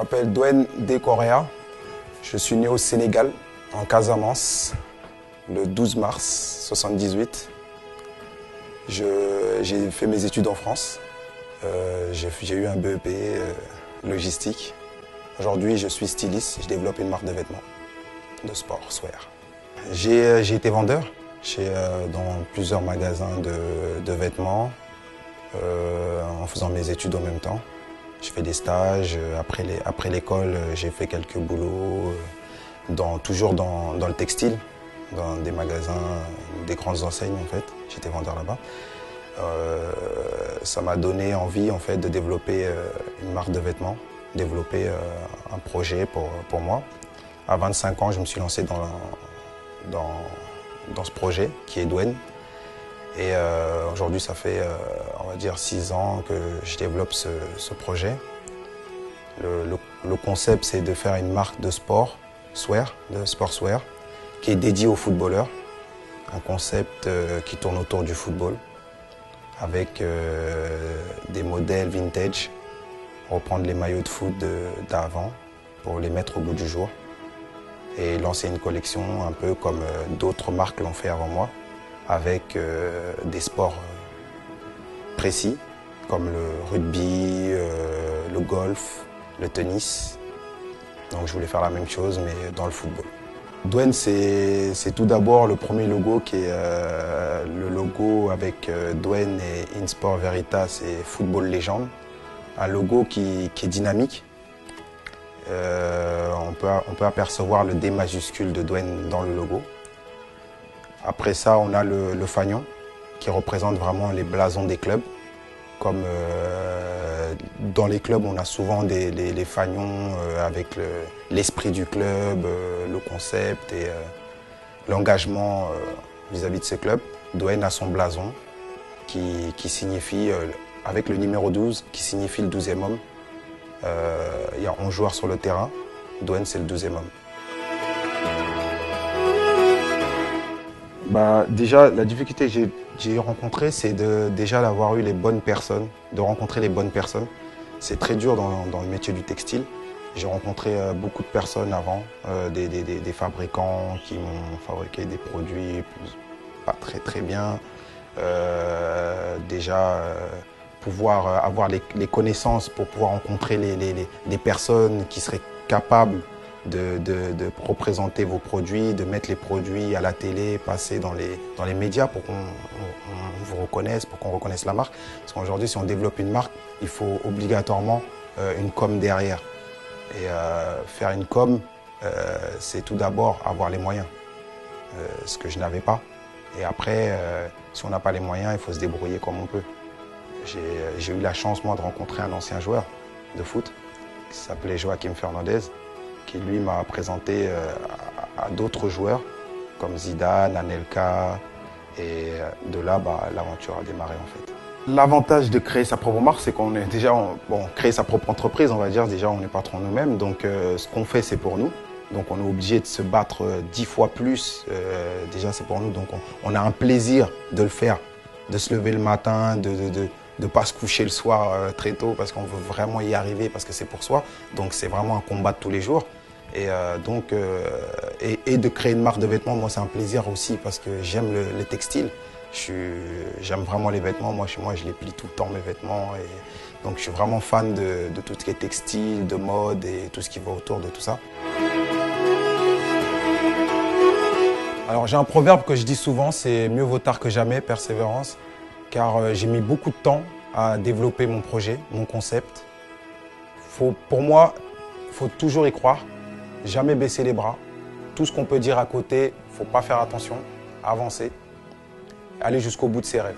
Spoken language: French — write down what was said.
m'appelle Dwen Dekorea. Je suis né au Sénégal, en Casamance, le 12 mars 1978. J'ai fait mes études en France. J'ai eu un BEP logistique. Aujourd'hui, je suis styliste. Je développe une marque de vêtements de sport, swear. J'ai été vendeur dans plusieurs magasins de vêtements en faisant mes études en même temps. Je fais des stages. Après l'école, j'ai fait quelques boulots, toujours dans le textile, dans des magasins, des grandes enseignes en fait. J'étais vendeur là-bas. Ça m'a donné envie en fait de développer une marque de vêtements, développer un projet pour moi. À 25 ans, je me suis lancé dans ce projet qui est Dwen. Et aujourd'hui, ça fait, on va dire, 6 ans que je développe ce projet. Le concept, c'est de faire une marque de sport, de sportswear, qui est dédiée aux footballeurs. Un concept qui tourne autour du football, avec des modèles vintage, reprendre les maillots de foot d'avant pour les mettre au goût du jour. Et lancer une collection un peu comme d'autres marques l'ont fait avant moi, avec des sports précis, comme le rugby, le golf, le tennis. Donc je voulais faire la même chose, mais dans le football. Dwen, c'est tout d'abord le premier logo qui est le logo avec Dwen et InSport Veritas et Football Légende. Un logo qui est dynamique. On peut apercevoir le D majuscule de Dwen dans le logo. Après ça, on a le fanion qui représente vraiment les blasons des clubs. Comme dans les clubs, on a souvent les fanions avec l'esprit du club, le concept et l'engagement vis-à-vis de ce club. Dwen a son blason qui signifie, avec le numéro 12, qui signifie le 12e homme. Il y a 11 joueurs sur le terrain. Dwen, c'est le 12e homme. Déjà, la difficulté que j'ai rencontrée, c'est déjà d'avoir eu les bonnes personnes, de rencontrer les bonnes personnes. C'est très dur dans le métier du textile. J'ai rencontré beaucoup de personnes avant, des fabricants qui m'ont fabriqué des produits pas très bien. Pouvoir avoir les connaissances pour pouvoir rencontrer les personnes qui seraient capables de représenter vos produits, de mettre les produits à la télé, passer dans les médias pour qu'on vous reconnaisse, pour qu'on reconnaisse la marque. Parce qu'aujourd'hui, si on développe une marque, il faut obligatoirement une com derrière. Et faire une com, c'est tout d'abord avoir les moyens, ce que je n'avais pas. Et après, si on n'a pas les moyens, il faut se débrouiller comme on peut. J'ai eu la chance, moi, de rencontrer un ancien joueur de foot qui s'appelait Joaquim Fernandez, qui lui m'a présenté à d'autres joueurs comme Zidane, Anelka, et de là, l'aventure a démarré en fait. L'avantage de créer sa propre marque, c'est qu'on est déjà, créer sa propre entreprise, on va dire, déjà on est patron nous-mêmes, donc ce qu'on fait c'est pour nous. Donc on est obligé de se battre 10 fois plus, déjà c'est pour nous, donc on a un plaisir de le faire, de se lever le matin, de ne pas se coucher le soir très tôt parce qu'on veut vraiment y arriver, parce que c'est pour soi. Donc c'est vraiment un combat de tous les jours. Et de créer une marque de vêtements, moi c'est un plaisir aussi parce que j'aime le textile. J'aime vraiment les vêtements. Moi, chez moi, je les plie tout le temps, mes vêtements. Et donc je suis vraiment fan de tout ce qui est textile, de mode et tout ce qui va autour de tout ça. Alors j'ai un proverbe que je dis souvent, c'est mieux vaut tard que jamais, persévérance. Car j'ai mis beaucoup de temps à développer mon projet, mon concept. Pour moi, il faut toujours y croire, jamais baisser les bras. Tout ce qu'on peut dire à côté, il ne faut pas faire attention, avancer, aller jusqu'au bout de ses rêves.